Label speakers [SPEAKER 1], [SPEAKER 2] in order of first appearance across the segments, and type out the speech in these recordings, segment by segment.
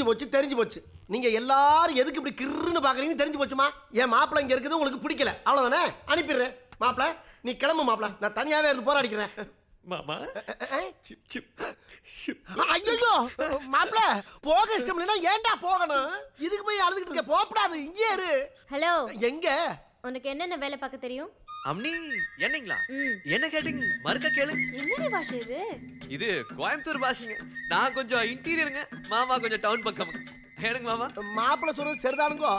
[SPEAKER 1] போச்சு, தெரிஞ்சு போச்சு. நீங்க எல்லாரும் எதுக்கு இப்படி கிறுன்னு பாக்குறீங்கன்னு தெரிஞ்சு போச்சுமா. என் மாப்பிள்ளை இங்க இருக்குது உங்களுக்கு பிடிக்கல, அவ்வளவுதானே? அனுப்பிடுறேன். மாப்பிள்ளை நீ கிளம்பு மாப்பிள்ளை, நான் தனியாவே இருந்து போராடிக்கிறேன்.
[SPEAKER 2] மாமா சிப் சிப்
[SPEAKER 1] ஐயோ மாப்பிள்ளை, போக இஷ்டம் இல்லைன்னா ஏன்டா போகணும்? இதுக்கு போய் அழுதுகிட்டு இருக்க, போகக்கூடாது, இங்கே இரு.
[SPEAKER 3] ஹலோ,
[SPEAKER 1] எங்க?
[SPEAKER 3] உனக்கு என்னென்ன வேலை பார்க்க தெரியும்?
[SPEAKER 2] அம்னி என்னங்களா? என்ன கேட்டீங்க? மறுக்க கேளு.
[SPEAKER 3] என்னடி பாஷை இது?
[SPEAKER 2] இது கோயம்புத்தூர் பாஷைங்க. நான் கொஞ்சம் இன்டீரியருங்க, மாமா கொஞ்சம் டவுன் பக்கம். ஏனுங்க மாமா?
[SPEAKER 1] மாப்பிள்ளை சொல்றது சரிதானுங்கோ?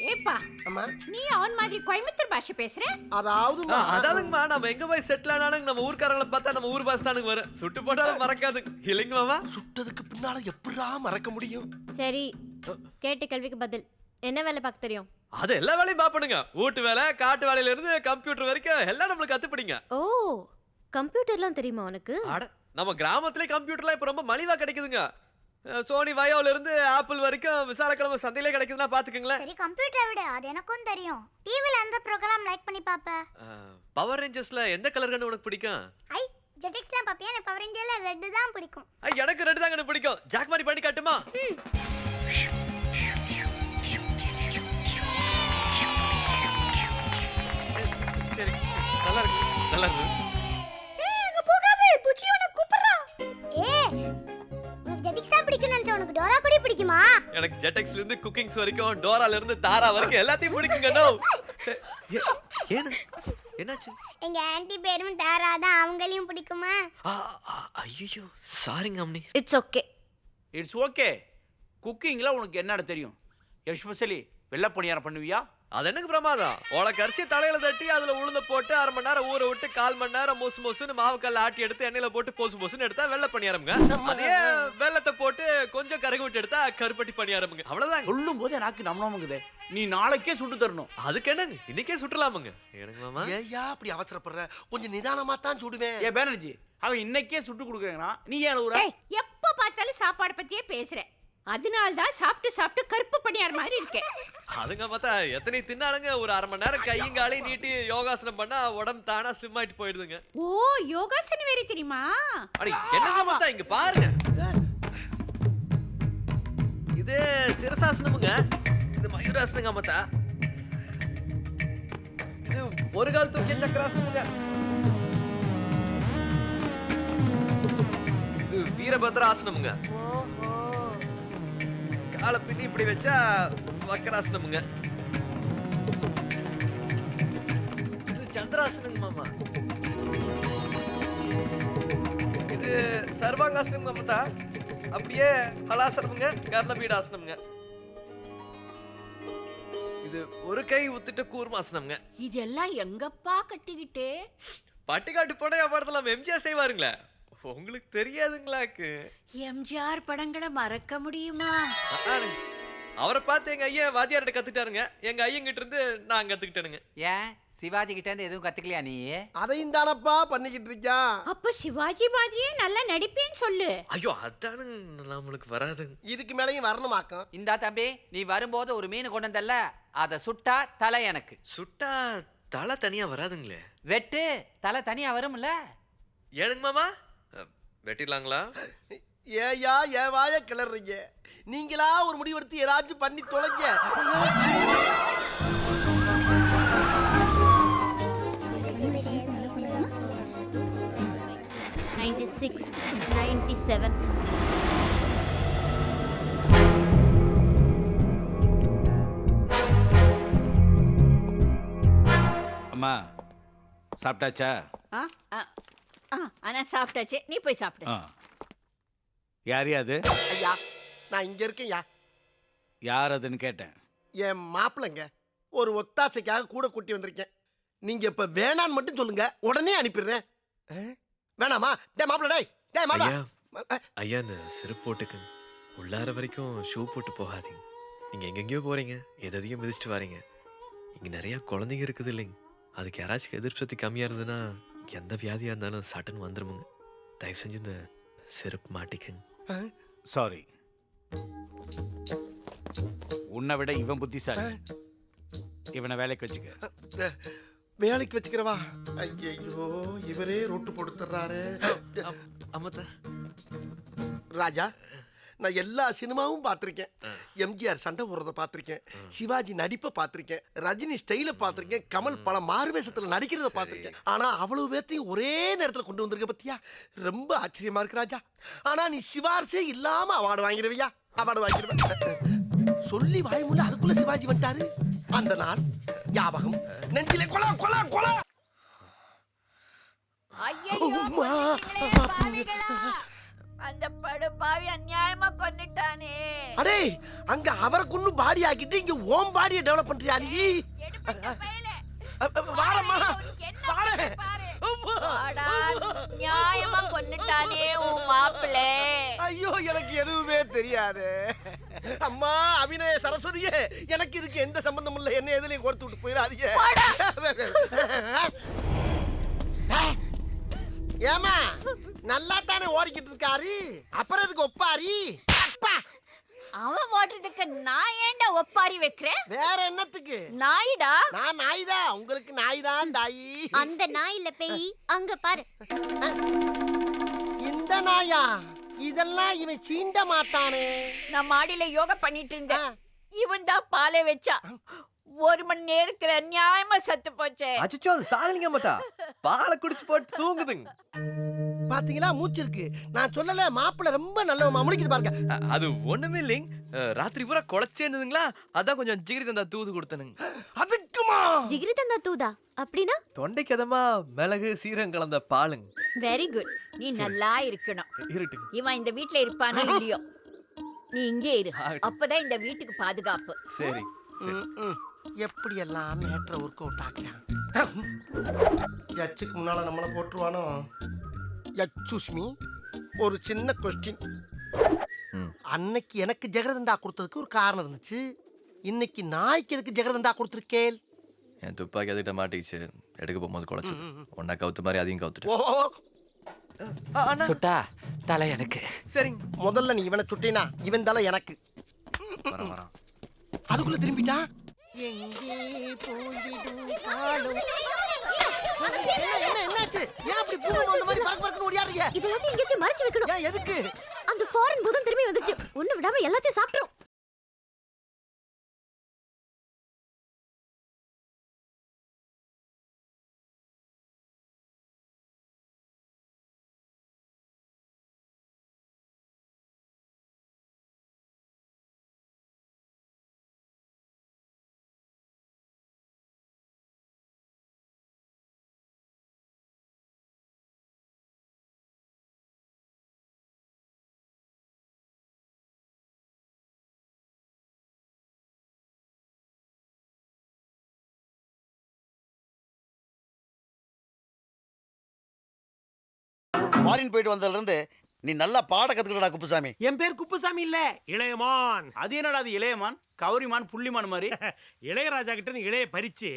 [SPEAKER 4] ஏப்பா,
[SPEAKER 1] அம்மா
[SPEAKER 4] நீ அவன் மாதிரி கோயம்புத்தூர் பாஷை பேசுற?
[SPEAKER 2] அதாவதுங்கம்மா, நம்ம எங்க போய் செட்டில் ஆனாலும் நம்ம ஊர்க்காரங்களை பார்த்தா நம்ம ஊர் பாஷை தானுங்க வரும். சுட்டு போட்டாலும் மறக்காதுங்க இல்லைங்க மாமா?
[SPEAKER 1] சுட்டதுக்கு பின்னால எப்படா மறக்க முடியும்?
[SPEAKER 3] சரி, கேட்ட கேள்விக்கு பதில். என்ன வேலை பார்க்க தெரியும்?
[SPEAKER 2] அது எல்லா வேலையும் பாப்பணுங்க. வீட்டு வேலை, காட்டு வேலையில இருந்து கம்ப்யூட்டர் வரைக்கும் எல்லாம் நம்மளுக்கு கத்துப்பிடிங்க.
[SPEAKER 3] ஓ, கம்ப்யூட்டர்லாம் தெரியுமா உனக்கு?
[SPEAKER 2] அட, நம்ம கிராமத்திலே கம்ப்யூட்டர்லாம் இப்ப ரொம்ப மலிவா கிடைக்குதுங்க. சோனி வயோல இருந்து ஆப்பிள் வரைக்கும் விசாலக்கிழமை சந்தையிலே கிடைக்குதுன்னா பாத்துக்கங்களேன்.
[SPEAKER 5] சரி, கம்ப்யூட்டரை விட அது எனக்கும் தெரியும். டிவில எந்த ப்ரோகிராம் லைக் பண்ணி பாப்ப?
[SPEAKER 2] பவர் ரேஞ்சர்ஸ்ல எந்த கலர் கண்ணு உனக்கு பிடிக்கும்?
[SPEAKER 5] ஐ, ஜெட்டிக்ஸ்லாம் பாப்பியா? எனக்கு பவர் ரேஞ்சர்ல ரெட் தான் பிடிக்கும்.
[SPEAKER 2] எனக்கு ரெட் தாங்க பிடிக்கும். ஜாக் மாதிரி பண்ணி காட்டுமா? சரி, நல்லா இருக்கு, நல்லா இருக்கு.
[SPEAKER 5] அங்க போகாதே, புச்சி உன்னை கூப்பிடுறா. உனக்கு ஜெட்டிக்ஸ் தான் பிடிக்கும்னு நினைச்ச, உனக்கு டோரா கூட பிடிக்குமா?
[SPEAKER 2] எனக்கு ஜெட்டெக்ஸ்ல இருந்து குக்கிங்ஸ் வரைக்கும், டோரால இருந்து தாரா வரைக்கும் எல்லாத்தையும் பிடிக்குங்க. நோ ஏனு என்னாச்சு?
[SPEAKER 5] எங்க ஆன்ட்டி பேரும் தாரா தான், அவங்களையும் பிடிக்குமா?
[SPEAKER 2] ஐயோ சாரிங்க அம்னி.
[SPEAKER 3] It's okay.
[SPEAKER 6] It's okay. குக்கிங்ல உனக்கு என்னடா தெரியும்? எஸ்பெஷலி வெள்ளை பணியாரம் பண்ணுவியா?
[SPEAKER 2] அது எனக்கு பிரமாதம். உனக்கு அரிசியை தலையில தட்டி அதுல உளுந்த போட்டு 1/2 மணி நேரம் ஊற விட்டு 1/4 மணி நேரம் மொசு மொசுன்னு மாவுக்கல்ல ஆட்டி எடுத்து எண்ணெயில போட்டு பொசு பொசுன்னு எடுத்தா வெள்ளை பணியாரம்ங்க. அதே வெள்ளத்தை போட்டு கொஞ்சம் கருகு விட்டு எடுத்தா கருப்பட்டி பணியாரம்ங்க. அவ்வளவுதான்.
[SPEAKER 6] சொல்லும் போதே எனக்கு நம்மளமுங்குதே. நீ நாளைக்கே சுட்டு தரணும்.
[SPEAKER 2] அதுக்கு என்னங்க, இன்னைக்கே சுட்டலாமுங்க. எனக்கு மாமா
[SPEAKER 1] ஏயா அப்படி அவசரப்படுற? கொஞ்சம் நிதானமா தான் சுடுவேன்.
[SPEAKER 6] ஏ பேனர்ஜி, அவன் இன்னைக்கே சுட்டு கொடுக்குறாங்கன்னா நீ ஏன் ஊரா?
[SPEAKER 4] ஏய், எப்ப பார்த்தாலும் சாப்பாடு பத்தியே பேசுற. அதனால தான் சாப்பிட்டு சாப்பிட்டு கருப்பு பணியார் மாதிரி இருக்கேன்.
[SPEAKER 2] அதுங்க பார்த்தா எத்தனை தின்னாலுங்க, ஒரு 1/2 மணி நேரம் கையும் காலையும் நீட்டி யோகாசனம் பண்ணா உடம்பு தானா ஸ்லிம் ஆயிட்டு போயிடுதுங்க.
[SPEAKER 4] ஓ, யோகாசனம் வேற தெரியுமா?
[SPEAKER 2] அடி என்னங்க பார்த்தா இங்க பாருங்க. இது சிரசாசனமுங்க, இது மயூராசனங்க மத்தா. இது ஒரு கால் தூக்கிய சக்கராசனமுங்க. இது வீரபத்ராசனமுங்க. காலை பின்னி இப்படி வச்சா வக்கராசனமுங்க. இது சந்திராசனங்க மாமா. இது சர்வாங்காசனங்க மாமா. அப்படியே ஹலாசனமுங்க, கர்ணபீடாசனமுங்க. இது ஒரு கை உத்துட்டு கூர்மாசனமுங்க.
[SPEAKER 4] இதெல்லாம் எங்கப்பா கட்டிக்கிட்டே?
[SPEAKER 2] பட்டிக்காட்டு படம் படத்துல எம்ஜிஆர் செய்வாருங்களே, உங்களுக்கு தெரியாதுங்களாக்கு?
[SPEAKER 4] எம்ஜிஆர் படங்களை மறக்க முடியுமா?
[SPEAKER 2] அவரை பார்த்து எங்க ஐயா வாத்தியார்கிட்ட கத்துட்டாருங்க. எங்க ஐயங்கிட்ட இருந்து நான் கத்துக்கிட்டேனுங்க.
[SPEAKER 7] ஏன் சிவாஜி கிட்ட இருந்து எதுவும் கத்துக்கலையா நீ?
[SPEAKER 1] அதையும் தானப்பா பண்ணிக்கிட்டு இருக்கியா?
[SPEAKER 4] அப்ப சிவாஜி மாதிரியே நல்லா நடிப்பேன்னு சொல்லு.
[SPEAKER 2] ஐயோ அதானுங்க நம்மளுக்கு வராதுங்க.
[SPEAKER 1] இதுக்கு மேலேயும் வரணுமாக்கம்.
[SPEAKER 7] இந்தா தம்பி, நீ வரும்போது ஒரு மீன் கொண்டு வந்தல்ல, அதை சுட்டா தலை எனக்கு.
[SPEAKER 2] சுட்டா தலை தனியா வராதுங்களே.
[SPEAKER 7] வெட்டு தலை தனியா வரும்ல.
[SPEAKER 2] ஏனுங்க மாமா, வெட்டிடலாங்களா?
[SPEAKER 1] ஏயா ஏன் வாய கிளறீங்க? நீங்களா ஒரு முடிவெடுத்து ஏதாச்சும் பண்ணி தொலைங்க.
[SPEAKER 3] 96, 97.
[SPEAKER 6] அம்மா சாப்பிட்டாச்சா?
[SPEAKER 4] ஆனா சாப்பிட்டாச்சு, நீ போய் சாப்பிடு.
[SPEAKER 6] யார் அது?
[SPEAKER 1] ஐயா நான் இங்க இருக்கேன்யா.
[SPEAKER 6] யார் அதுன்னு கேட்டேன்.
[SPEAKER 1] என் மாப்பிள்ளைங்க, ஒரு ஒத்தாசைக்காக கூட கூட்டி வந்திருக்கேன். நீங்க இப்ப வேணான்னு மட்டும் சொல்லுங்க, உடனே அனுப்பிடுறேன். வேணாமா? டே மாப்பிள்ள, டே மாப்பிள்ள.
[SPEAKER 2] ஐயா இந்த செருப்பு போட்டுக்கு உள்ளார வரைக்கும் ஷூ போட்டு போகாதீங்க. நீங்க எங்கெங்கயோ போறீங்க, எதையும் மிதிச்சுட்டு வரீங்க. இங்க நிறைய குழந்தைங்க இருக்குது இல்லைங்க, அதுக்கு யாராச்சும் எதிர்ப்பு சக்தி கம்மியா இருந்ததுன்னா எந்த வியாதியா இருந்தாலும் சட்டுன்னு வந்துருமுங்க. தயவு செஞ்சு இந்த செருப்பு மாட்டிக்குங்க.
[SPEAKER 6] சாரி, உன்னை விட இவன் புத்திசாலி. இவனை வேலைக்கு வச்சுக்க.
[SPEAKER 1] வேலைக்கு வச்சுக்கிறவா? ஐயோ இவரே ரொட்டு போட்டுறாரு.
[SPEAKER 2] அம்மத்தா
[SPEAKER 1] ராஜா, நான் எல்லா சினிமாவும் பார்த்திருக்கேன். எம்ஜிஆர் சண்டை போடுறத பார்த்திருக்கேன், சிவாஜி நடிப்பை பார்த்திருக்கேன், ரஜினி ஸ்டைல பார்த்திருக்கேன், கமல் பல மாறுவேஷத்துல நடிக்கிறத பார்த்திருக்கேன். ஆனா அவ்வளவு பேர்த்தையும் ஒரே நேரத்துல கொண்டு வந்திருக்க பத்தியா, ரொம்ப ஆச்சரியமா இருக்கு ராஜா. ஆனா நீ சிவார்சே இல்லாம அவார்டு வாங்கிடுவியா? அவார்டு வாங்கிடுவேன் சொல்லி வாய்மூல அதுக்குள்ள சிவாஜி வந்துட்டாரு. அந்த நாள் ஞாபகம் நெஞ்சிலே கொலா கொலா கொலா.
[SPEAKER 4] ஐயையோ,
[SPEAKER 1] அம்மா.
[SPEAKER 4] கொன்னுட்டீங்களே, பாவிகளா. அந்த படுபாவி அநியாயமா கொன்னுட்டானே.
[SPEAKER 1] அடே, அங்க அவரை கொன்னு பாடி ஆக்கிட்டு இங்க ஓம் பாடியை டெவலப் பண்றியா நீ?
[SPEAKER 4] எடுபட்ட பயலே.
[SPEAKER 1] வாரம்மா
[SPEAKER 4] உனக்கு என்ன
[SPEAKER 1] வாரேன்.
[SPEAKER 4] பாரு.
[SPEAKER 1] அம்மா.
[SPEAKER 4] வாடா, நியாயமா கொன்னுட்டானே உன் மாப்பிள்ளை.
[SPEAKER 1] ஐயோ, எனக்கு எதுவுமே தெரியாது. அம்மா அபிநய சரஸ்வதியே, எனக்கு இதுக்கு எந்த சம்பந்தமும் இல்லை. என்ன எதுலயும் கொடுத்து விட்டு போயிடாதீங்க. ஏமா நல்லா தானே ஓடிக்கிட்டு இருக்காரு, அப்புறம் எதுக்கு ஒப்பாரி? அப்பா,
[SPEAKER 4] அவன் ஓட்டுறதுக்கு நான் ஏன்டா ஒப்பாரி வைக்கிறேன்?
[SPEAKER 1] வேற என்னத்துக்கு?
[SPEAKER 4] நாயிடா.
[SPEAKER 1] நான் நாய்தான், உங்களுக்கு நாய்தான் தாயி.
[SPEAKER 3] அந்த நாய் இல்ல பேய், அங்க பாரு.
[SPEAKER 1] இந்த நாயா? இதெல்லாம் இவன் சீண்ட மாட்டானே.
[SPEAKER 4] நான் மாடியில யோகா பண்ணிட்டு இருந்தேன். இவன் தான் பாலை வச்சா. 1 மணி நேரத்துல நியாயமா சத்து போச்சே.
[SPEAKER 8] அச்சோ, அது சாகலிங்க மாட்டா, பாலை குடிச்சு போட்டு தூங்குதுங்க.
[SPEAKER 1] பாத்தீங்களா, மூச்சு இருக்கு. நான் சொல்லல, மாப்பிள்ள ரொம்ப நல்லவமா. முடிக்குது பாருங்க.
[SPEAKER 8] அது ஒண்ணுமே இல்லைங்க, ராத்திரி பூரா குழச்சே இருந்ததுங்களா, அதான் கொஞ்சம் ஜிகிரி தந்தா தூது கொடுத்தனுங்க.
[SPEAKER 1] அதுக்குமா?
[SPEAKER 3] ஜிகிரி தந்தா தூதா அப்படின்னா?
[SPEAKER 8] தொண்டைக்கு அதமா மிளகு சீரகம் கலந்த பாலுங்க.
[SPEAKER 3] Very good.
[SPEAKER 4] நீ நல்லா இருக்கணும்.
[SPEAKER 8] இருட்டுங்க.
[SPEAKER 4] இவன் இந்த வீட்ல இருப்பானோ இல்லையோ, நீ இங்கே இரு.
[SPEAKER 8] ஆகட்டும்.
[SPEAKER 4] அப்பதான் இந்த வீட்டுக்கு பாதுகாப்பு.
[SPEAKER 8] சரி சரி.
[SPEAKER 1] எப்படி எல்லாம் மேட்ரை ஒர்க் அவுட் ஆக்குறான். ஜட்ஜுக்கு முன்னால நம்மளை போட்டுருவானோ? யச்சுஷ்மி, ஒரு சின்ன கொஸ்டின். அன்னைக்கு எனக்கு ஜெகரதண்டா கொடுத்ததுக்கு ஒரு காரணம் இருந்துச்சு. இன்னைக்கு நாய்க்கு எதுக்கு ஜெகரதண்டா கொடுத்துருக்கேன்?
[SPEAKER 2] என் துப்பாக்கி அதுகிட்ட மாட்டிக்கிச்சு, எடுக்க போகும்போது குழச்சது. ஒன்னா கவுத்து மாதிரி அதையும் கவுத்துட்டு.
[SPEAKER 1] ஓ,
[SPEAKER 7] சுட்டா தலை எனக்கு.
[SPEAKER 8] சரிங்க.
[SPEAKER 1] முதல்ல நீ இவனை சுட்டினா இவன் தலை எனக்கு.
[SPEAKER 2] வரேன் வரேன்.
[SPEAKER 1] அதுக்குள்ள திரும்பிட்டா. எங்கே போய்விடும் காலம். என்னாச்சு? ஏன் அப்படி பூரம் அந்த மாதிரி பறக்க பறக்கன்னு ஓடியாடுறீங்க?
[SPEAKER 3] இதெல்லாத்தையும் எங்கேயாச்சும் மறைச்சு வைக்கணும்.
[SPEAKER 1] ஏன் எதுக்கு?
[SPEAKER 3] அந்த ஃபாரின் பூதம் திரும்பி வந்துச்சு. ஒண்ணு விடாம எல்லாத்தையும் சாப்பிட்டுரும்.
[SPEAKER 9] ஃபாரின் போயிட்டு வந்ததுல இருந்து நீ நல்லா பாட கத்துக்கிட்டடா குப்புசாமி.
[SPEAKER 10] என் பேர் குப்புசாமி இல்ல, இளையமான்.
[SPEAKER 6] அது என்னடா அது இளையமான், கௌரிமான், புள்ளிமான் மாதிரி?
[SPEAKER 10] இளையராஜா கிட்ட இருந்து இளைய பறிச்சு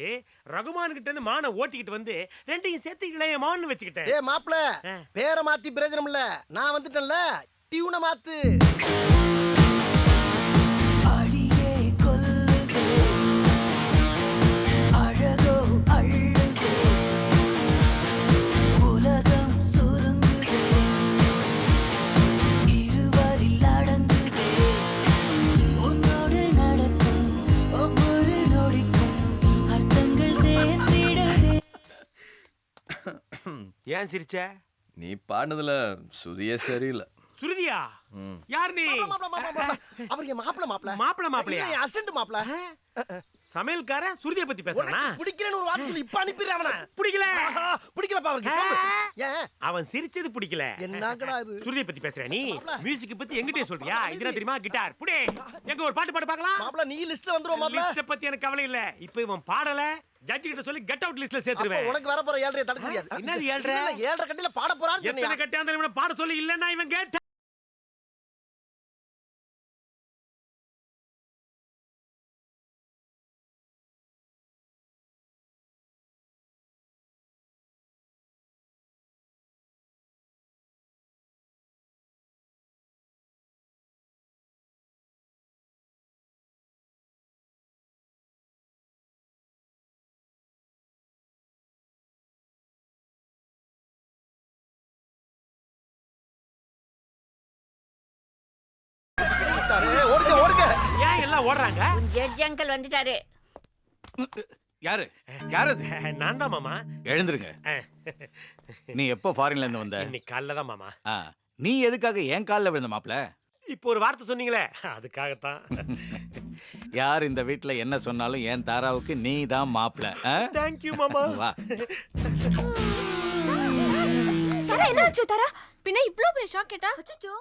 [SPEAKER 10] ரகுமான் கிட்ட இருந்து மானை ஓட்டிக்கிட்டு வந்து ரெண்டையும் சேர்த்து இளையமான்னு வச்சுக்கிட்டேன்.
[SPEAKER 1] ஏ மாப்ள, பேரை மாத்தி பிரயோஜனம் இல்ல. நான் வந்துட்டேன்ல, டியூனை மாத்து.
[SPEAKER 11] அடியே கொல்லுதே, அழகோ அள்ளுதே, உலகம் சுருங்குதே, இருவரில் அடங்குதே, உன்னோடு நடக்கும் ஒவ்வொரு நொடிக்கும் அர்த்தங்கள் சேர்ந்திடுதே.
[SPEAKER 10] ஏன் சிரிச்ச?
[SPEAKER 2] நீ பாடினதுல சுதியே சரியில்லை.
[SPEAKER 10] சுருதியா? யார் நீ?
[SPEAKER 1] அவர் என் மாப்பிள.
[SPEAKER 10] மாப்பிளையா?
[SPEAKER 1] அசிஸ்டன்ட் மாப்பிள.
[SPEAKER 10] சமையல்கார சுருதியை பத்தி பேசுறானா?
[SPEAKER 1] பிடிக்கலன்னு ஒரு வார்த்தை சொல்லி இப்ப அனுப்பிடுறேன் அவனை.
[SPEAKER 10] பிடிக்கல.
[SPEAKER 1] பிடிக்கலப்பா அவருக்கு. ஏன்?
[SPEAKER 10] அவன் சிரிச்சது பிடிக்கல.
[SPEAKER 1] என்னங்கடா இது?
[SPEAKER 10] சுருதியை பத்தி பேசுற நீ? மியூசிக் பத்தி எங்கிட்டே சொல்றியா? இதெல்லாம் தெரியுமா? கிட்டார் புடி. எங்க ஒரு பாட்டு பாடு பார்க்கலாம்.
[SPEAKER 1] மாப்பிள, நீ லிஸ்ட்ல வந்துருவா மாப்பிள.
[SPEAKER 10] லிஸ்ட் பத்தி எனக்கு கவலை இல்ல. இப்போ இவன் பாடல, ஜட்ஜ் கிட்ட சொல்லி கெட் அவுட் லிஸ்ட்ல சேர்த்துருவேன்.
[SPEAKER 1] உனக்கு வர போற 7:30 தடுக்க முடியாது.
[SPEAKER 10] என்னது 7:30?
[SPEAKER 1] 7:30 கட்டில பாட போறான்னு
[SPEAKER 10] எத்தனை
[SPEAKER 1] சொன்னியா?
[SPEAKER 10] கட்டியாந்தாலும் இவனை பாட சொல்லி இல்லன்னா இவன் கேட்ட எல்லாம் ஓடுறாங்க?
[SPEAKER 4] ஜட்ஜ் அங்கிள் வந்துட்டாரு.
[SPEAKER 12] யாரு யாரு அது?
[SPEAKER 10] நான் தான் மாமா.
[SPEAKER 12] எழுந்துருங்க. நீ எப்போ ஃபாரின்ல இருந்து வந்த?
[SPEAKER 10] இன்னைக்கு காலைல தான் மாமா.
[SPEAKER 12] நீ எதுக்காக என் காலில் விழுந்த மாப்ள?
[SPEAKER 10] இப்போ ஒரு வார்த்தை சொன்னீங்களே அதுக்காகத்தான்.
[SPEAKER 12] யார் இந்த வீட்ல என்ன சொன்னாலும் என் தாராவுக்கு நீ தான் மாப்ள.
[SPEAKER 10] தேங்க்யூ மாமா.
[SPEAKER 12] வா.
[SPEAKER 5] தரா என்னாச்சு தரா? பின்ன இவ்ளோ பெரிய ஷாக் கேட்டா? அச்சச்சோ